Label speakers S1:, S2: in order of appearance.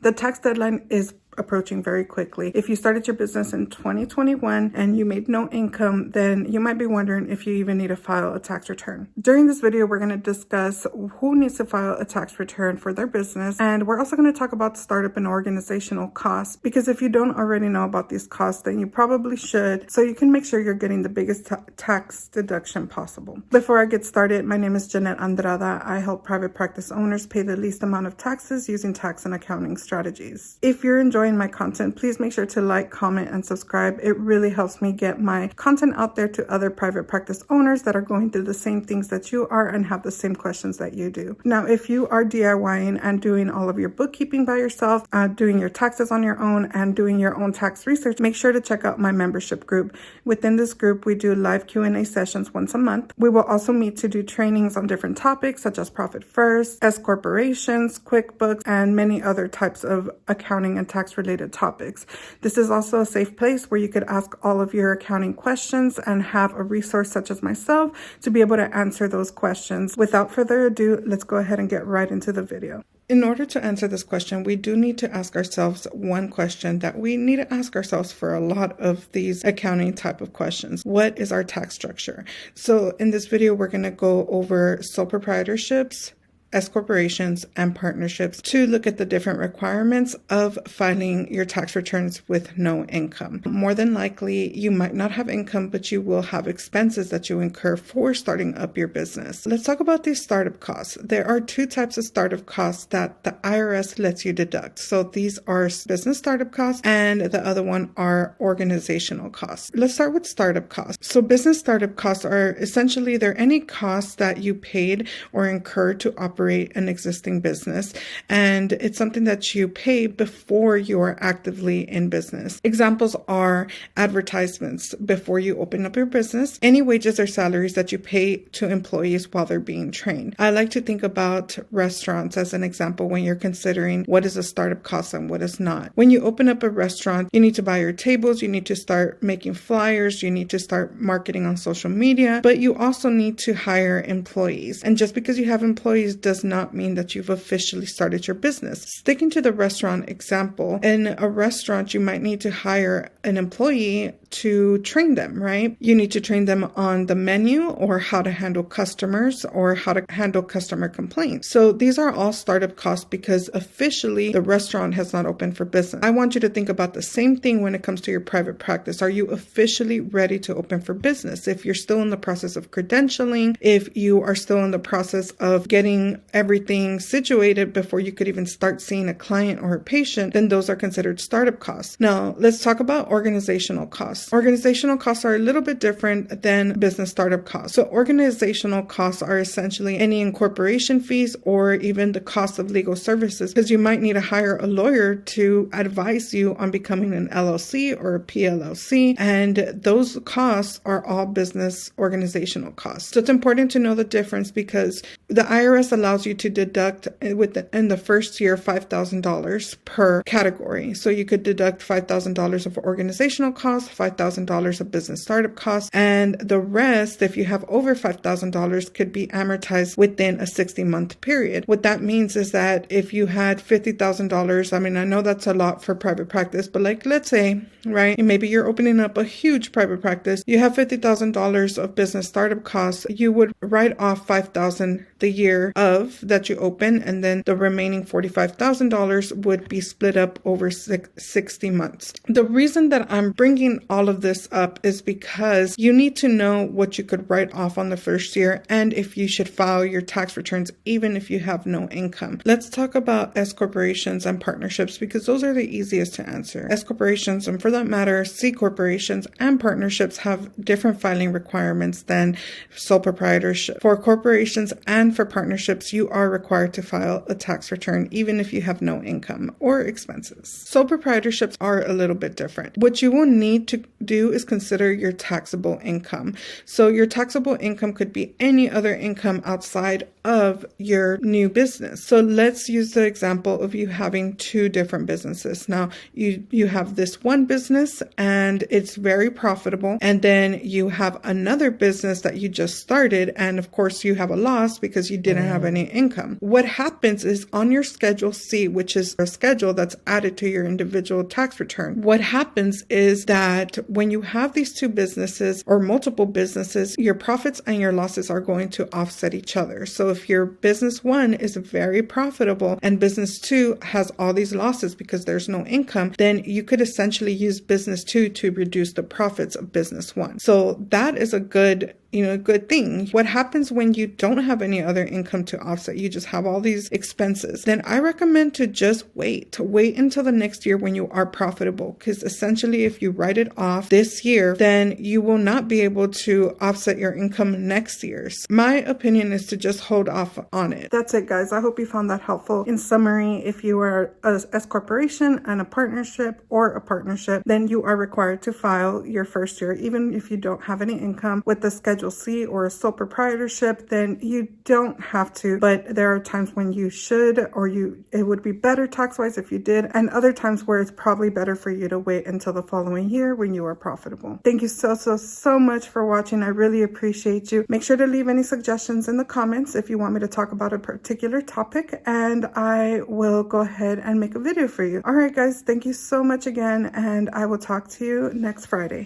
S1: The tax deadline is approaching very quickly. If you started your business in 2021 and you made no income, then you might be wondering if you even need to file a tax return. During this video, we're going to discuss who needs to file a tax return for their business, and we're also going to talk about startup and organizational costs, because if you don't already know about these costs, then you probably should, so you can make sure you're getting the biggest tax deduction possible. Before I get started, my name is Jeanette Andrada. I help private practice owners pay the least amount of taxes using tax and accounting strategies. If you're enjoying my content, please make sure to like, comment, and subscribe. It really helps me get my content out there to other private practice owners that are going through the same things that you are and have the same questions that you do. Now, if you are DIYing and doing all of your bookkeeping by yourself, doing your taxes on your own, and doing your own tax research, make sure to check out my membership group. Within this group, we do live Q&A sessions once a month. We will also meet to do trainings on different topics such as Profit First, S corporations, QuickBooks, and many other types of accounting and tax related topics. This is also a safe place where you could ask all of your accounting questions and have a resource such as myself to be able to answer those questions. Without further ado, let's go ahead and get right into the video. In order to answer this question, we do need to ask ourselves one question that we need to ask ourselves for a lot of these accounting type of questions. What is our tax structure? So in this video, we're going to go over sole proprietorships, S corporations, and partnerships to look at the different requirements of filing your tax returns with no income. More than likely, you might not have income, but you will have expenses that you incur for starting up your business. Let's talk about these startup costs. There are two types of startup costs that the IRS lets you deduct. So these are business startup costs, and the other one are organizational costs. Let's start with startup costs. So business startup costs are essentially, they're any costs that you paid or incurred to operate an existing business, and it's something that you pay before you are actively in business. Examples are advertisements before you open up your business, any wages or salaries that you pay to employees while they're being trained. I like to think about restaurants as an example when you're considering what is a startup cost and what is not. When you open up a restaurant, you need to buy your tables, you need to start making flyers, you need to start marketing on social media, but you also need to hire employees. And just because you have employees does not mean that you've officially started your business. Sticking to the restaurant example, in a restaurant, you might need to hire an employee to train them, right? You need to train them on the menu or how to handle customers or how to handle customer complaints. So these are all startup costs because officially the restaurant has not opened for business. I want you to think about the same thing when it comes to your private practice. Are you officially ready to open for business? If you're still in the process of credentialing, if you are still in the process of getting everything situated before you could even start seeing a client or a patient, then those are considered startup costs. Now, let's talk about organizational costs. Organizational costs are a little bit different than business startup costs. So organizational costs are essentially any incorporation fees or even the cost of legal services, because you might need to hire a lawyer to advise you on becoming an LLC or a PLLC, and those costs are all business organizational costs. So it's important to know the difference because the IRS allows you to deduct in the first year $5,000 per category. So you could deduct $5,000 of organizational costs, $5,000 of business startup costs, and the rest, if you have over $5,000, could be amortized within a 60-month period. What that means is that if you had $50,000, I mean, I know that's a lot for private practice, but like, let's say, right, maybe you're opening up a huge private practice, you have $50,000 of business startup costs, you would write off $5,000 the year of that you open, and then the remaining $45,000 would be split up over 60 months. The reason that I'm bringing all of this up is because you need to know what you could write off on the first year and if you should file your tax returns even if you have no income. Let's talk about S corporations and partnerships because those are the easiest to answer. S corporations, and for that matter, C corporations and partnerships have different filing requirements than sole proprietorship. For corporations and for partnerships, you are required to file a tax return even if you have no income or expenses. Sole proprietorships are a little bit different. What you will need to do is consider your taxable income. So your taxable income could be any other income outside of your new business. So let's use the example of you having two different businesses. Now you have this one business and it's very profitable, and then you have another business that you just started, and of course you have a loss because because you didn't have any income. What happens is on your Schedule C, which is a schedule that's added to your individual tax return, what happens is that when you have these two businesses or multiple businesses, your profits and your losses are going to offset each other. So if your business one is very profitable and business two has all these losses because there's no income, then you could essentially use business two to reduce the profits of business one. So that is a good thing. What happens when you don't have any other income to offset, you just have all these expenses, then I recommend to just wait until the next year when you are profitable. Because essentially, if you write it off this year, then you will not be able to offset your income next year's. My opinion is to just hold off on it. That's it, guys. I hope you found that helpful. In summary, if you are a S corporation and a partnership or a partnership, then you are required to file your first year, even if you don't have any income. With the Schedule C or a sole proprietorship, then you don't have to, but there are times when you should, or it would be better tax-wise if you did, and other times where it's probably better for you to wait until the following year when you are profitable. Thank you so much for watching. I really appreciate you. Make sure to leave any suggestions in the comments if you want me to talk about a particular topic, and I will go ahead and make a video for you. All right, guys, thank you so much again, and I will talk to you next Friday.